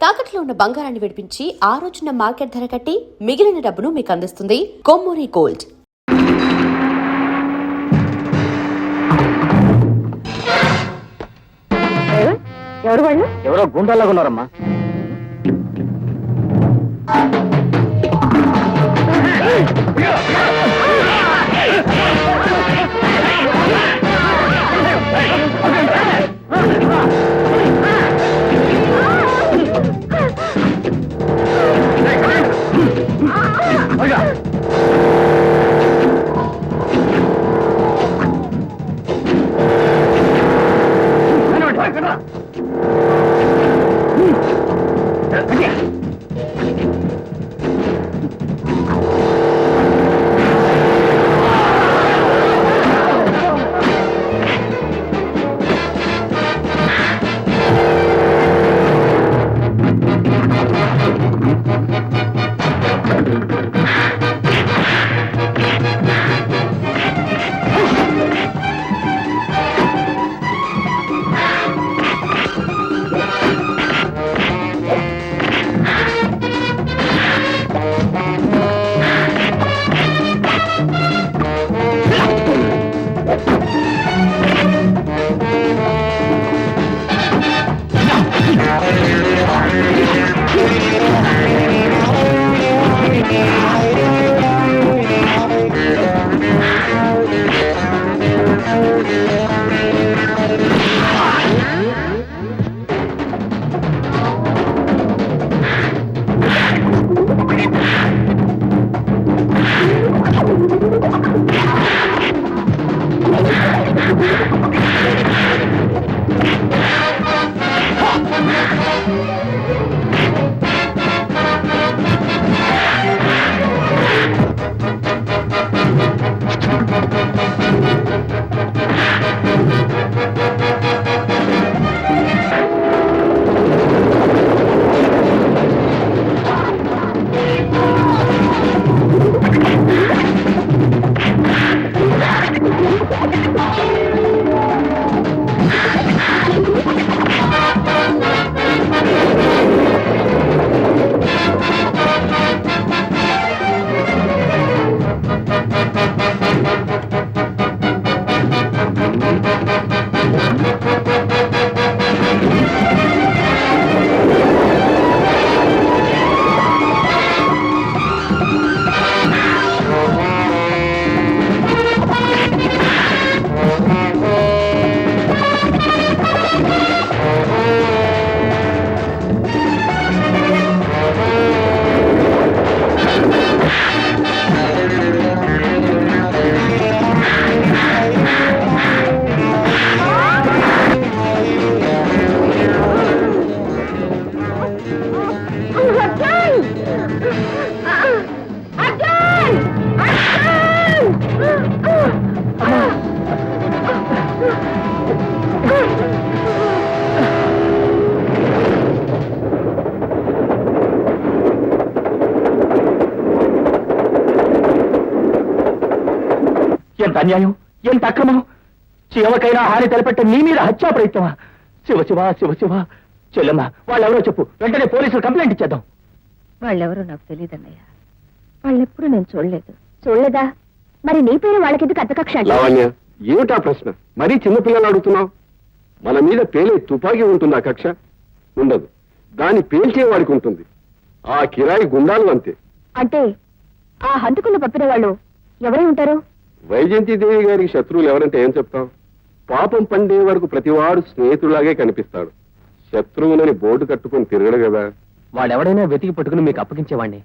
తాకట్లో ఉన్న బంగారాన్ని విడిపించి ఆ రోజున మార్కెట్ ధర కట్టి మిగిలిన డబ్బును మీకు అందిస్తుంది కొమ్మూరి గోల్డ్. ఎవరు వాళ్ళు? ఎవరో గుండాలాగా ఉన్నారమ్మా. ఎంత అన్యాయం, ఎంత అక్రమం! ఎవరికైనా హాని తలపెట్ట నీ మీద హత్యా ప్రయత్నమా? శివ శివ శివ శివ. చెల్లెమ్మ, వాళ్ళెవరో చెప్పు, వెంటనే పోలీసులు కంప్లైంట్ ఇచ్చేద్దాం. వాళ్ళెవరో నాకు తెలియదన్నయ్య. వాళ్ళెప్పుడు నేను చూడలేదు. చూడలేదా? మరి నీ పేరు వాళ్ళకెందుకు అర్థకక్ష? లావణ్య, ఏమిటా ప్రశ్న? మరీ చిన్నపిల్లలు అడుగుతున్నావు. మన మీద పేలే తుపాకీ ఉంటుందా కక్ష? ఉండదు. దాన్ని పేల్చేవాడికి ఉంటుంది. ఆ కిరాయి గుండాలు అంతే. అంటే ఆ హంతకున్న పంపిన వాళ్ళు ఎవరై ఉంటారు? వైజయంతిదేవి గారికి శత్రువులు ఎవరంటే ఏం చెప్తాం? పాపం పండే వరకు ప్రతివాడు స్నేహితులాగే కనిపిస్తాడు. శత్రువులని బోర్డు కట్టుకుని తిరగడు కదా. వాడెవడైనా వెతికి పట్టుకుని మీకు అప్పగించేవాడిని.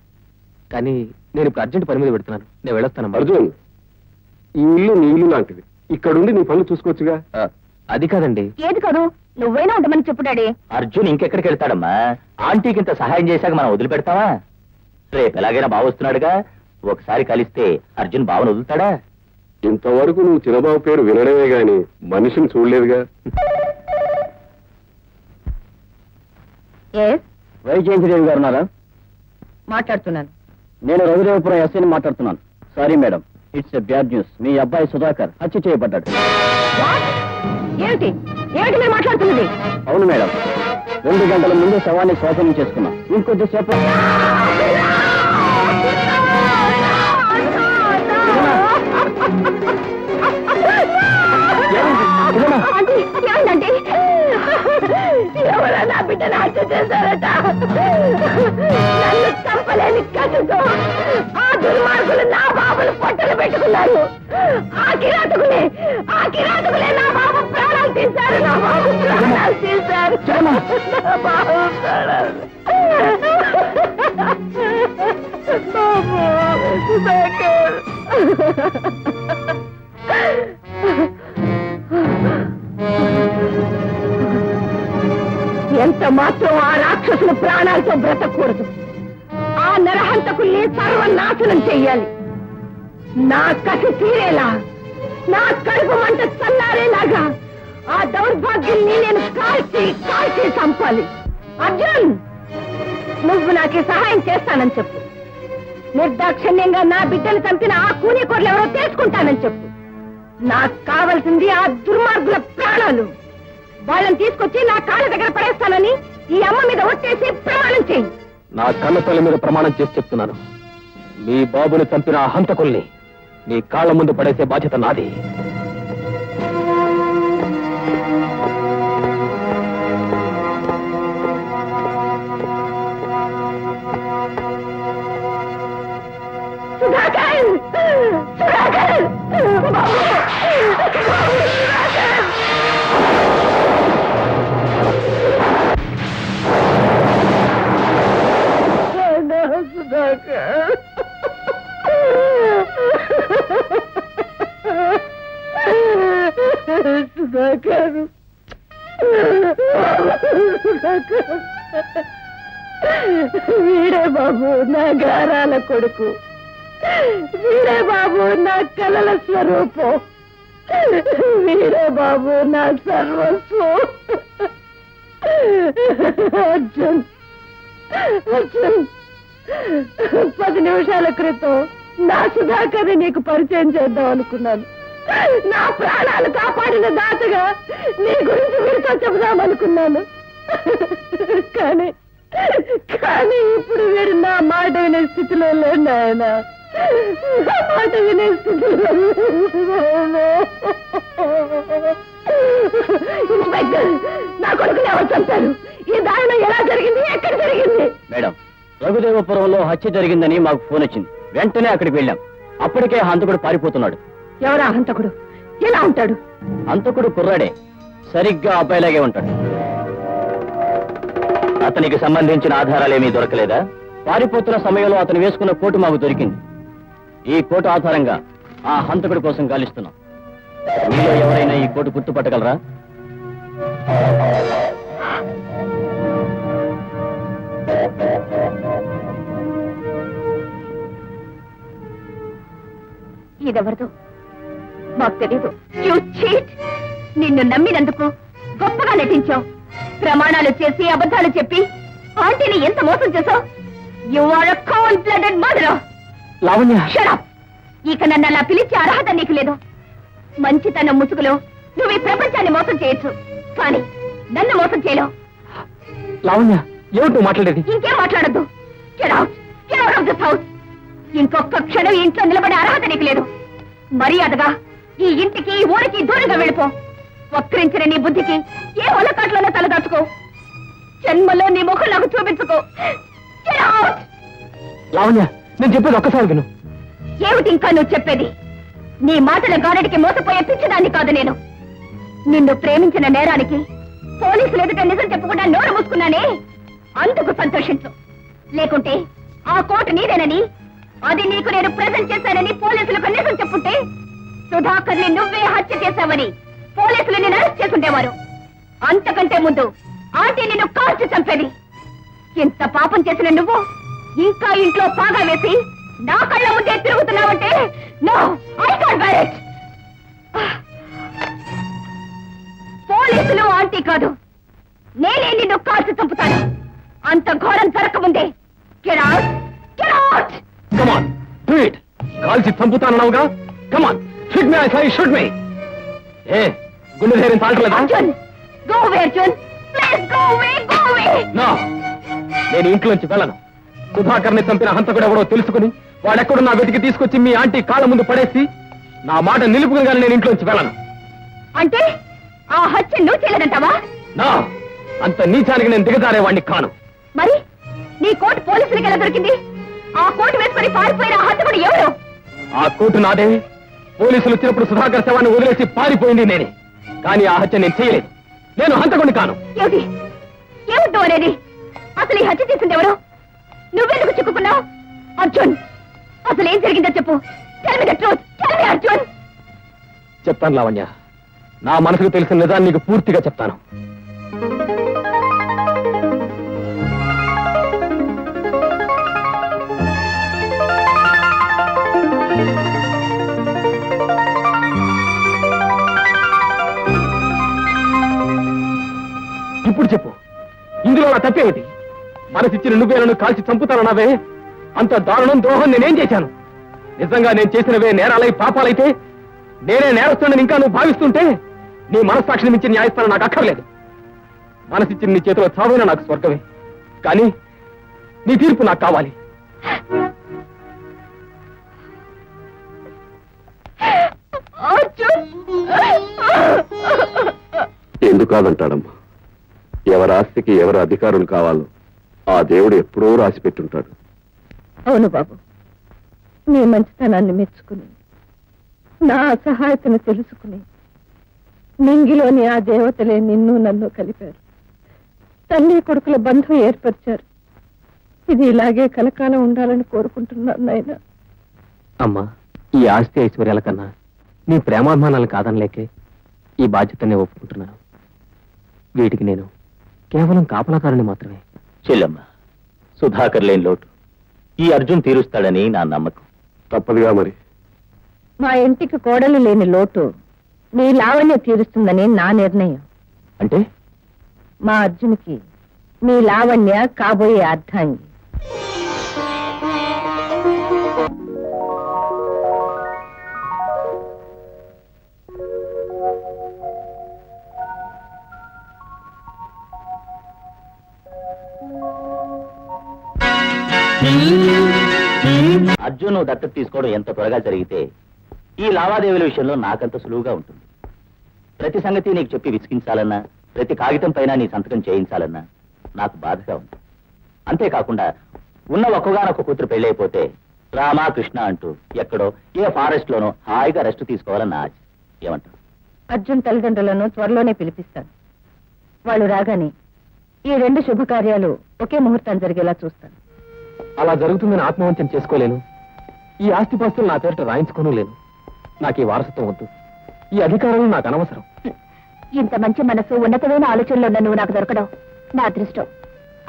కానీ నేను ఇప్పుడు అర్జెంట్ పని మీద పెడుతున్నాను. నేను వెళ్ళొస్తాను. అర్జున్, ఈ ఇల్లు నీ ఇల్లు లాంటిది. ఇక్కడుండి నీ పనులు చూసుకోవచ్చుగా. అది కాదండి. ఏది కాదు, నువ్వైనా ఉండమని చెప్పుడాడే. అర్జున్ ఇంకెక్కడికి వెళ్తాడమ్మా? ఆంటీకి ఇంత సహాయం చేశాక మనం వదిలిపెడతావా? రేపు ఎలాగైనా బావ వస్తున్నాడుగా, ఒకసారి కలిస్తే అర్జున్ బావను వదులుతాడా? ఇంతవరకు నువ్వు చిన్నబాబు పేరు వినడమే గాని మనిషిని చూడలేదుగా. వైజయంతిదేవి గారు ఉన్నారా? మాట్లాడుతున్నాను. నేను రఘుదేవపురం ఎస్ఐని మాట్లాడుతున్నాను. Sorry madam, it's a bad news. మీ అబ్బాయి సుధాకర్ హత్య చేయబడ్డాడు. ఏమిటి ఏమిటి మీరు మాట్లాడుతున్నది? అవును మేడం, 2 గంటల ముందు శవాన్ని శోభనం చేసుకున్నాం. ఇంకొద్దిసేపు ఏమండి ఎవరన్నా బిడ్డను హత్య చేశారట. నన్ను చంపలేని కసుతో ఆ దుర్మార్గులు నా బాబులు పొట్టలు పెట్టుకున్నారు. ఆ కిరాతకులే నా బాబు ప్రాణాలు తీశారు. నా బాబు ప్రాణాలు తీశారు. నా బాబు ప్రాణాలు. బాబు సుధాకర్. ఎంత మాత్రం ఆ రాక్షసుల ప్రాణాలతో బ్రతకూడదు. ఆ నరహంతకుల్ని సర్వనాశనం చెయ్యాలి. నా కసి తీరేలా, నా కడుపు మంట చల్లారేలాగా ఆ దౌర్భాగ్యుల్ని నేను కాల్చి చంపాలి. అర్జున్, నువ్వు నాకు సహాయం చేస్తానని చెప్పు. నిర్దాక్షిణ్యంగా నా బిడ్డలు చంపిన ఆ కూనీకోర్లు ఎవరో తెలుసుకుంటానని చెప్పు. నాకు కావలసింది ఆ దుర్మార్గుల ప్రాణాలు. వాళ్ళని తీసుకొచ్చి నా కాళ్ళ దగ్గర పడేస్తానని ఈ అమ్మ మీద ఒట్టేసి ప్రమాణం చేయి. నా కన్న తల్లి మీద ప్రమాణం చేసి చెప్తున్నాను. మీ బాబుని చంపిన ఆ హంతకుల్ని నీ కాళ్ళ ముందు పడేసే బాధ్యత నాది. సుధాకర్! సుధాకర్! బాబు! సుధాకర్! సుధాకర్! సుధాకర్! వీడే బాబు నా గారాల కొడుకు. వీడే బాబు నా కలల స్వరూపం. వీడే బాబు నా సర్వస్వం. అర్జున్, 10 నిమిషాల క్రితం నా సుధాకర్ని నీకు పరిచయం చేద్దాం అనుకున్నాను. నా ప్రాణాలు కాపాడిన దాతగా నీ గురించి వీరితో చెబుదామనుకున్నాను. కానీ ఇప్పుడు వీడు నా మాట వినే స్థితిలో లేడు ఆయన. నా మాట వినే స్థితిలో ఇన్స్పెక్టర్, నా కొడుకుని ఎవరు చంపారు? ఈ దారుణం ఎలా జరిగింది? ఎక్కడ జరిగింది? మేడం, రఘుదేవపురంలో హత్య జరిగిందని మాకు ఫోన్ వచ్చింది. వెంటనే అక్కడికి వెళ్ళాం. అప్పటికే హంతకుడు పారిపోతున్నాడు. ఎవరా హంతకుడు? ఎలా ఉంటాడు? హంతకుడు కుర్రాడే, సరిగ్గా అబ్బాయిలాగే ఉంటాడు. అతనికి సంబంధించిన ఆధారాలేమీ దొరకలేదా? పారిపోతున్న సమయంలో అతను వేసుకున్న కోటు మాకు దొరికింది. ఈ కోటు ఆధారంగా ఆ హంతకుడి కోసం గాలిస్తున్నాం. మీలో ఎవరైనా ఈ కోటు గుర్తుపట్టగలరా? ఇదెవరిదో మాకు తెలీదు. You cheat! నిన్ను నమ్మినందుకు గొప్పగా నటించావు. ప్రమాణాలు చేసి అబద్ధాలు చెప్పి ఆంటీని ఎంత మోసం చేశావు. You are a cold blooded murderer. Lavanya, shut up! ఇక నన్ను అలా పిలిచే అర్హత నీకు లేదు. మంచితనం ముసుగులో నువ్వు ఈ ప్రపంచాన్ని మోసం చేయొచ్చు, కానీ నన్ను మోసం చేయలేవు. లావణ్య, ఏమిటి మాట్లాడేది? ఇంకేం మాట్లాడద్దు. Get out! Get out of this house. ఇంకొక క్షణం ఇంట్లో నిలబడే అర్హత నీకు లేదు. మర్యాదగా ఈ ఇంటికి ఈ ఊరికి దూరంగా వెళ్ళిపో. వక్రించిన నీ బుద్ధికి ఏ ఒలకాట్లోనే తలదాచుకో. జన్మలో నీ ముఖం నాకు చూపించుకో. Get out! లావణ్య, నేను చెప్పేది ఒక్కసారి విను. ఏమిటి ఇంకా నువ్వు చెప్పేది? నీ మాటల గారడికి మోసపోయే పిచ్చిదాన్ని కాదు నేను. నిన్ను ప్రేమించిన నేరానికి పోలీసులు ఎదుట నిజం చెప్పకుండా నోరు మూసుకున్నానే, అందుకు సంతోషించు. లేకుంటే ఆ కోర్టు నీదేనని, అది నీకు నేను ప్రెజెంట్ చేశానని పోలీసులకు నిజం చెప్పుంటే సుధాకర్ని నువ్వే హత్య చేశావని పోలీసులు నిన్ను అరెస్ట్ చేసుండేవారు. అంతకంటే ముందు ఆంటీ నిన్ను కాల్చి చంపేది. ఇంత పాపం చేసిన నువ్వు ఇంకా ఇంట్లో పాగా వేసి నా కళ్ళ ముందే తిరుగుతున్నావంటే no, I can't bear it. పోలీసులు ఆంటీ కాదు, నేనే నిన్ను కాల్చి చంపుతాను. అంత ఘోరం జరగకముందే get out! Get out! Come on, do it. కాల్చి చంపుతానన్నావుగా. Come on, shoot me, I say shoot me. ఏ గుండె ధైర్యం తాల్చలేదా? Arjun, go away, Arjun. Please. నా నేను ఇంట్లోంచి వెళ్ళను. సుధాకర్ని చంపిన హంతకుడు ఎవడో తెలుసుకుని వాడెక్కడున్నా వెతికి తీసుకొచ్చి మీ ఆంటీ కాళ్ళ ముందు పడేసి నా మాట నిలుపుకుని నేను ఇంట్లోంచి వెళ్ళను. అంటే ఆ హత్య నువ్వు చేయలేదంటావా? నా అంత నీచానికి నేను దిగజారేవాణ్ణి కాను. మరి నీ కోటు పోలీసులకు ఎలా దొరికింది? ఆ కోటు వేసుకొని పారిపోయిన ఆ హత్యకుడు ఎవరు? ఆ కోటు నాదే. పోలీసులు వచ్చినప్పుడు సుధాకర్ శవాన్ని వదిలేసి పారిపోయింది నేనే. కానీ ఆ హత్య నేను చేయలేదు. నేను హంతకుడిని కాను. ఏమిటి ఏమిటో అనేది? అసలు ఈ హత్య చేసింది ఎవరు? నువ్వెందుకు చిక్కుకున్నావు? అర్జున్, అసలు ఏం జరిగిందో చెప్పు. Tell me the truth. Tell me, Arjun. చెప్తాను లావణ్య. నా మనసుకు తెలిసిన నిజాన్ని నీకు పూర్తిగా చెప్తాను. ఇప్పుడు చెప్పు, ఇందులో నా తప్పేమిటి? మనసిచ్చిన నువ్వే నన్ను కాల్చి చంపుతానన్నావే, అంత దారుణం ద్రోహం నేనేం చేశాను? నిజంగా నేను చేసినవే నేరాలై పాపాలైతే నేనే నేరస్తున్నని ఇంకా నువ్వు భావిస్తుంటే నీ మనస్సాక్షిని మించి న్యాయస్థానం నాకు అక్కర్లేదు. మనసిచ్చిన నీ చేతిలో చావైనా నాకు స్వర్గమే, కానీ నీ తీర్పు నాకు కావాలి. ఎందుకు కాదంటాడమ్మా? ఎవరి ఆస్తికి ఎవరి అధికారులు కావాలో ఆ దేవుడు ఎప్పుడో రాసి పెట్టుంటాడు. అవును బాబు, నీ మంచితనాన్ని మెచ్చుకుని నా అసహాయతను తెలుసుకుని నింగిలోని ఆ దేవతలే నిన్ను నన్ను కలిపారు. తల్లి కొడుకుల బంధం ఏర్పరిచారు. ఇది ఇలాగే కలకాలం ఉండాలని కోరుకుంటున్నాను నాయన. అమ్మా, ఈ ఆస్తి ఐశ్వర్యాల కన్నా నీ ప్రేమాభిమానాలు కాదనలేకే ఈ బాధ్యతనే ఒప్పుకుంటున్నాను. వీటికి నేను కేవలం కాపలాకారుని మాత్రమే. చెల్లమ్మ, సుధాకర్ లేని లోటు ఈ అర్జున్ తీరుస్తాడని నా నమ్మకం. తప్పదుగా మరి. మా ఇంటికి కోడలు లేని లోటు నీ లావణ్య తీరుస్తుందని నా నిర్ణయం. అంటే మా అర్జున్కి నీ లావణ్య కాబోయే అర్ధాంగి. అర్జున్ దత్తత తీసుకోవడం ఎంత త్వరగా జరిగితే ఈ లావాదేవీల విషయంలో నాకంత సులువుగా ఉంటుంది. ప్రతి సంగతి నీకు చెప్పి విసిగించాలన్నా, ప్రతి కాగితం పైన నీ సంతకం చేయించాలన్నా నాకు బాధగా ఉంది. అంతేకాకుండా ఉన్న ఒక్కగానొక్క కూతురు పెళ్ళైపోతే రామా కృష్ణ అంటూ ఎక్కడో ఏ ఫారెస్ట్ లోనో హాయిగా రెస్ట్ తీసుకోవాలన్న ఆశ. ఏమంటారు? అర్జున్ తల్లిదండ్రులను త్వరలోనే పిలిపిస్తాను. వాళ్ళు రాగానే ఈ 2 శుభకార్యాలు ఒకే ముహూర్తం జరిగేలా చూస్తాను. అలా జరుగుతుందని ఆత్మవంచన చేసుకోలేను. ఈ ఆస్తిపాస్తులు నా పేరిట రాయించుకోను లేను. నాకు ఈ వారసత్వం వద్దు. ఈ అధికారాలు నాకు అనవసరం. ఇంత మంచి మనసు, ఉన్నతమైన ఆలోచనలో ఉన్న నువ్వు నాకు దొరకడం నా అదృష్టం.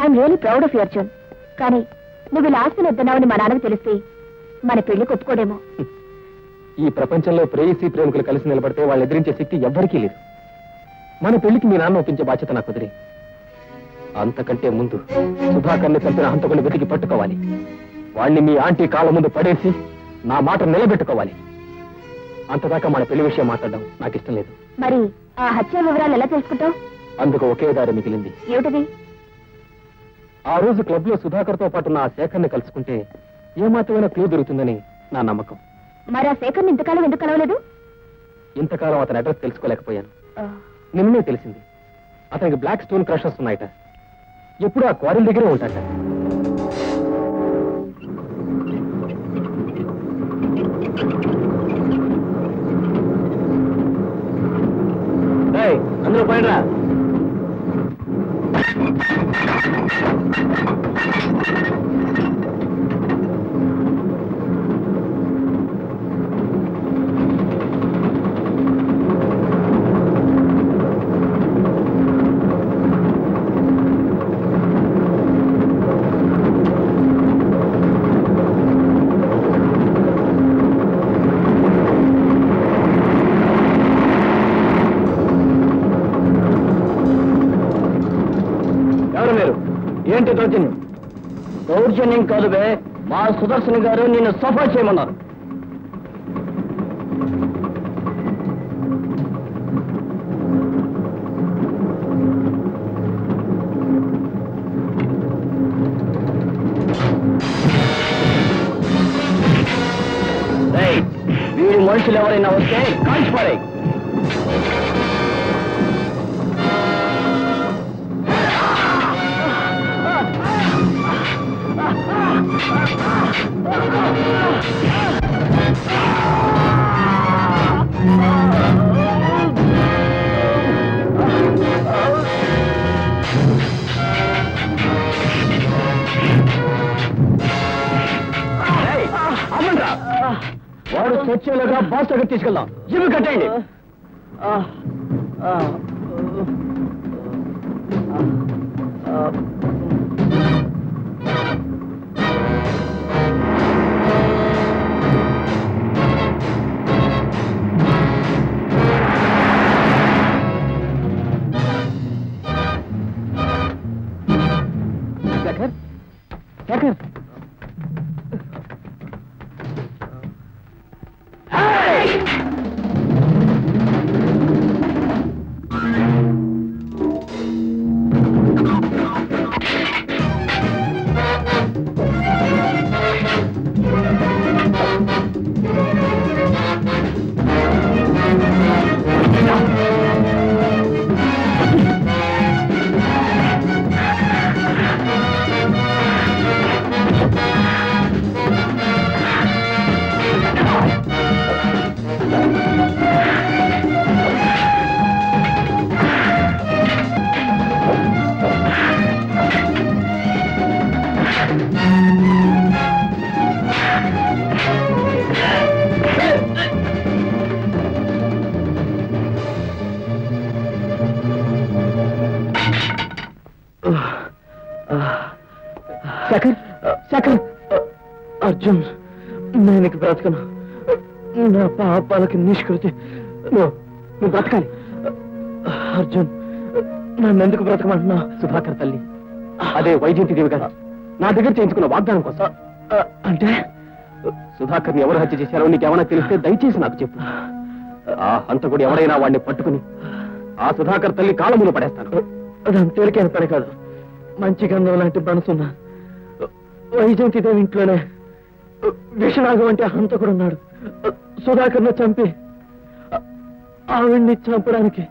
I'm really proud of you Arjun. కానీ నువ్వు ఇలా ఆస్తిని వద్దన్నావని మా నాన్నకు తెలిస్తే మన పెళ్లి ఒప్పుకోడేమో. ఈ ప్రపంచంలో ప్రేయసీ ప్రేమికులు కలిసి నిలబడితే వాళ్ళు ఎదిరించే శక్తి ఎవ్వరికీ లేదు. మన పెళ్లికి మీ నాన్న ఒప్పించే బాధ్యత నాకు వదిలే. అంతకంటే ముందు సుధాకర్ని చంపిన హంతకుని వెతికి పట్టుకోవాలి. వాణ్ణి మీ ఆంటీ కాళ్ళ ముందు పడేసి నా మాట నిలబెట్టుకోవాలి. అంతదాకా మన పెళ్లి విషయం మాట్లాడడం నాకు ఇష్టం లేదు. మరి ఆ హత్య వివరాలు ఎలా తెలుసుకుంటావు? అందుకు ఒకే దారి మిగిలింది. ఏమిటది? ఆ రోజు క్లబ్ లో సుధాకర్ తో పాటు నా శేఖర్ని కలుసుకుంటే ఏమాత్రమైన క్లూ దొరుకుతుందని నా నమ్మకం. మరి ఆ శేఖర్ని ఇంతకాలం ఎందుకు కలవలేదు? ఇంతకాలం అతని అడ్రస్ తెలుసుకోలేకపోయాను. నిన్నే తెలిసింది. అతనికి బ్లాక్ స్టోన్ క్రషర్స్ ఉన్నాయట. ఎప్పుడు ఆ క్వారీల దగ్గరే ఉంటాట. అందరూ పోయినరా. ఏంటి దౌర్జన్యం? దౌర్జన్యం కాదు బే, మా సుదర్శన్ గారు నిన్ను సఫా చేయమన్నారు. మనుషులు ఎవరైనా వస్తే కాల్చిపారాయి. వాడు చచ్చేలాగా బాస్ దగ్గర తీసుకెళ్దాం. జిమ్ కట్టండి. శేఖర్, శేఖర్, శేఖర్, శేఖర్, అర్జున్, నేను ఇక బ్రతకను. నా పాపాలకి నిష్కృతి. నువ్వు బ్రతకాలి. అర్జున్, నన్ను ఎందుకు బ్రతకమంటున్నా? సుధాకర్ తల్లి, అదే వైజయంతిదేవి గారు నా దగ్గర చేయించుకున్న వాగ్దానం కోసం. అంటే సుధాకర్ని ఎవరు హత్య చేశారో నీకేమైనా తెలిస్తే దయచేసి నాకు చెప్పు. ఆ హంతకుడు ఎవరైనా వాడిని పట్టుకుని ఆ సుధాకర్ తల్లి కాళ్ళ మీద పడేస్తాను. అదంత తేలికైన పని కాదు. మంచి గంధం లాంటి మనసున్నా వైజయంతిదేవి ఇంట్లోనే విషనాగం అంటే హంతకుడు ఉన్నాడు. సుధాకర్ను చంపి ఆవిడ్ని చంపడానికి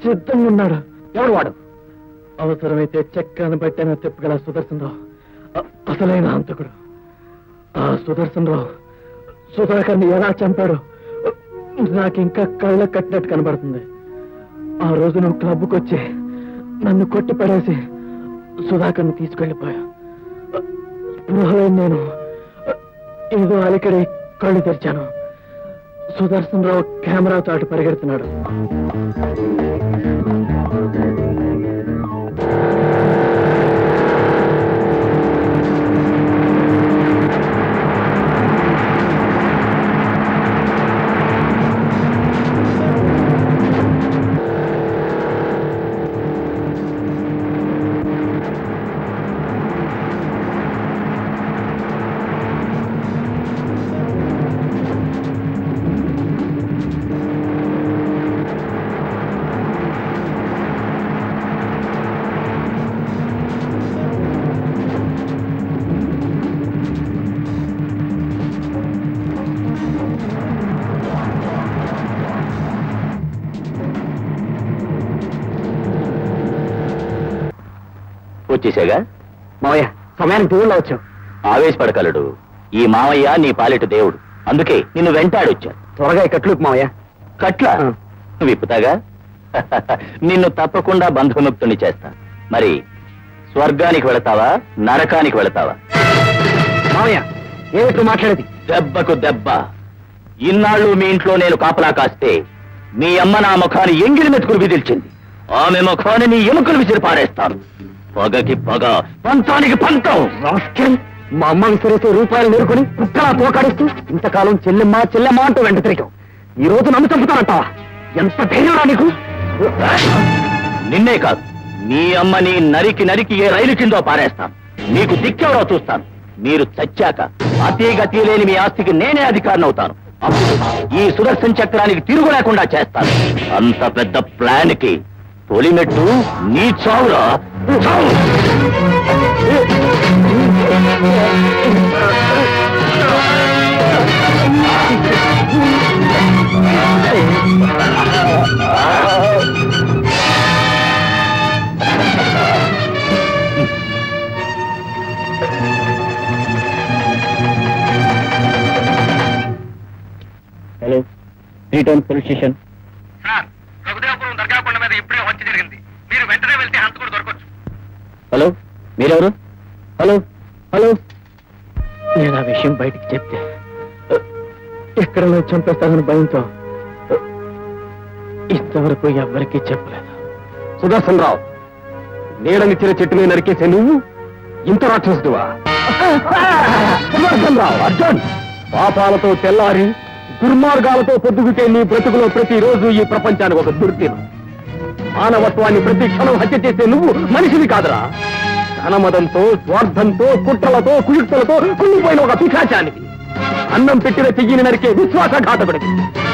సిద్ధంగా ఉన్నాడు. ఎవడు వాడు? అవసరమైతే చక్రాన్ని బట్టైనా తిప్పగల సుదర్శనరావు అసలైన హంతకుడు. ఆ సుదర్శనరావు సుధాకర్ని ఎలా చంపాడు నాకు ఇంకా కళ్ళ కట్టినట్టు కనబడుతుంది. ఆ రోజు నువ్వు క్లబ్కి వచ్చి నన్ను కొట్టి పడేసి సుధాకర్ని తీసుకెళ్లిపోయా. స్పృహలో నేను ఏదో అలికడి కళ్ళు తెరిచాను. సుదర్శనరావు కెమెరా చాటు పరిగెడుతున్నాడు. వచ్చేసాగా మావయ్య, సమయానికి దేవుళ్ళ వచ్చాం. ఆవేశపడగలడు. ఈ మావయ్య నీ పాలిట దేవుడు, అందుకే నిన్ను వెంటాడొచ్చాను. త్వరగా ఈ కట్లు మావయ్య. కట్ల విప్పుతాగా. నిన్ను తప్పకుండా బంధుముక్తుని చేస్తా. మరి స్వర్గానికి వెళతావా, నరకానికి వెళతావా? మావయ్య, ఏమిటి మాట్లాడేది? దెబ్బకు దెబ్బ. ఇన్నాళ్ళు మీ ఇంట్లో నేను కాపలా కాస్తే మీ అమ్మ నా ముఖాన్ని ఎంగిలి మెతుకులు విదిల్చింది. ఆమె ముఖాన్ని నీ ఎముకలు విసిరి పారేస్తాను. పగకి పగ, పంతానికి పంతం. మా అమ్మ విసిరేసే రూపాయలు నేర్కొని కుక్కలా తోకాడిస్తూ ఇంతకాలం చెల్లెమ్మ చెల్లెమ్మ అంటూ వెంట తిరిగావు. ఈ రోజు నన్ను చంపుతానంటావా? ఎంత ధైర్యం నీకు? నిన్నే కాదు, నీ అమ్మని నరికి నరికి ఏ రైలు కిందో పారేస్తాను. నీకు దిక్కెవరో చూస్తాను. మీరు చచ్చాక అతి గతి లేని మీ ఆస్తికి నేనే అధికారిని అవుతాను. అప్పుడు ఈ సుదర్శన్ చక్రానికి తిరుగు లేకుండా చేస్తాను. అంత పెద్ద ప్లాన్ కి తొలిమెట్టు నీ చావురా. చావు. Town police station. Sir, Raghudevapuram దర్గాకొండ మీద ఇప్పుడే హత్య జరిగింది. మీరు వెంటనే వెళ్తే హంతకుడు దొరకొచ్చు. హలో, మీరెవరు? Hello hello. నేను ఆ విషయం బయటికి చెప్తే ఎక్కడ చంపేస్తానని భయంతో ఇంతవరకు ఎవ్వరికీ చెప్పలేదు. సుదర్శన్ రావు, నీడనిచ్చిన చెట్టుని నరికేసే నువ్వు ఇంత రాక్షసుడువా? సుదర్శన్ రావు, అర్జున్, పాపాలతో తెల్లారి దుర్మార్గాలతో పొద్దుగుకే నీ బ్రతుకులో ప్రతిరోజు ఈ ప్రపంచానికి ఒక దుర్దినం. మానవత్వాన్ని ప్రతి క్షణం హత్య చేసే నువ్వు మనిషివి కాదురా. ధనమదంతో, స్వార్థంతో, కుట్రలతో, కుయుక్తులతో కుళ్ళిపోయిన ఒక పిశాచానికి, అన్నం పెట్టిన చెయ్యిని నరికే విశ్వాసఘాతకుడికి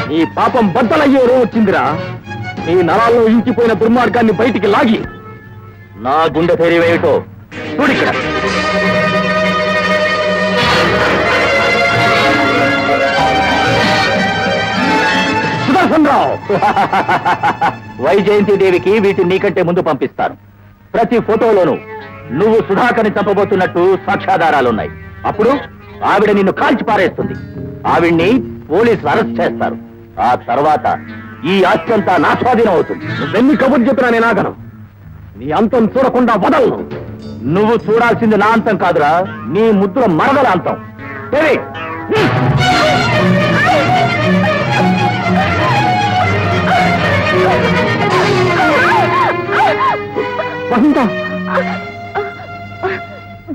నీ పాపం బద్దలయ్యే రోజు వచ్చిందిరా. నీ నరాల్లో ఇంకిపోయిన దుర్మార్గాన్ని బయటికి లాగి నా గుండె ధైర్యమేమిటో చూడిక్కడ. సుదర్శన్ రావు, వైజయంతి దేవికి వీటిని నీకంటే ముందు పంపిస్తాను. ప్రతి ఫోటోలోనూ నువ్వు సుధాకర్ని చంపబోతున్నట్టు సాక్ష్యాధారాలున్నాయి. అప్పుడు ఆవిడ నిన్ను కాల్చి పారేస్తుంది. ఆవిడ్ని పోలీసులు అరెస్ట్ చేస్తారు. ఆ తర్వాత ఈ ఆస్తి అంతా నా స్వాధీనం అవుతుంది. నువ్వెన్ని కబుర్లు చెప్పినా నేను ఆగను. నీ అంతం చూడకుండా వదలను. నువ్వు చూడాల్సింది నా అంతం కాదురా, నీ ముద్దుల మరదల అంతం. దేవి, వసంత,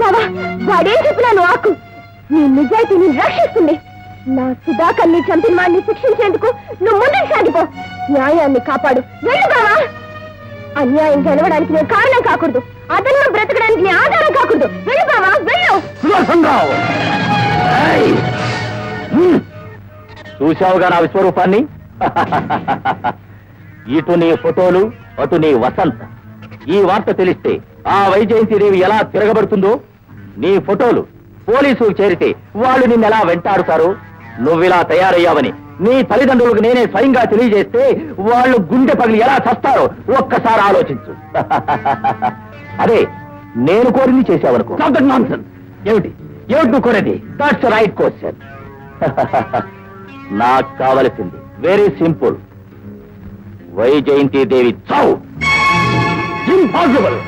బాబా, వాడేం చెప్పినాను ఆకు నీ నిజాయితీని రక్షిస్తుంది. నా సుధాకర్ని చంపిన వాడిని శిక్షించేందుకు నువ్వు ముందుకు సాగిపో. న్యాయాన్ని కాపాడు. వెళ్ళు బావా. అన్యాయం గెలవడానికి నేను కారణం కాకూడదు. అతను బ్రతకడానికి నీ ఆధారం కాకూడదు. వెళ్ళు బావా, వెళ్ళు. సుదర్శన్ రావు, చూశావుగా నా విశ్వరూపాన్ని? ఇటు నీ ఫోటోలు, అటు నీ వసంత. ఈ వార్త తెలిస్తే ఆ వైజయంతిదేవి ఎలా తిరగబడుతుందో. నీ ఫోటోలు పోలీసులు చేరితే వాళ్ళు నిన్నెలా వెంటాడుతారో. నువ్విలా తయారయ్యావని నీ తల్లిదండ్రులకు నేనే స్వయంగా తెలియజేస్తే వాళ్ళు గుండె పగిలి ఎలా చస్తారో ఒక్కసారి ఆలోచించు. అదే నేను కోరింది చేశావనుకో. ఏమిటి ఏమిటి నువ్వు కోరేది? That's right question. నాకు కావలసింది వెరీ సింపుల్. వైజయంతిదేవి చావు. ఇంపాసిబుల్.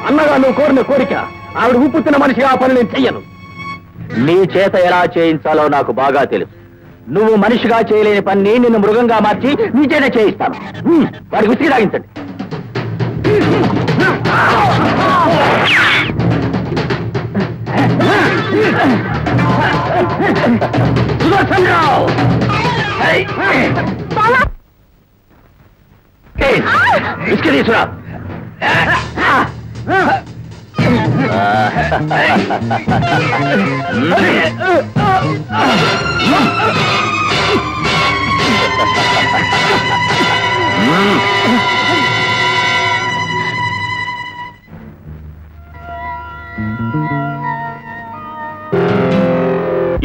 అన్నగా నువ్వు కోరిన కోరిక ఆవిడ ఉప్పుతున్న మనిషి. ఆ పని నేను చెయ్యను. నీ చేత ఎలా చేయించాలో నాకు బాగా తెలుసు. నువ్వు మనిషిగా చేయలేని పని నిన్ను మృగంగా మార్చి నీ చేత చేయిస్తాను. వాడికి విసిగి తాగించండి. సుదర్శన్ రావు, విసిగి తీసురా.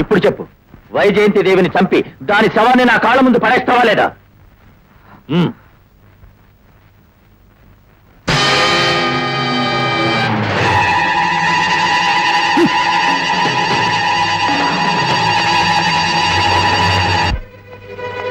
ఇప్పుడు చెప్పు, వైజయంతి దేవిని చంపి దాని శవాన్ని నా కాళ్ళ ముందు పడేస్తావా లేదా?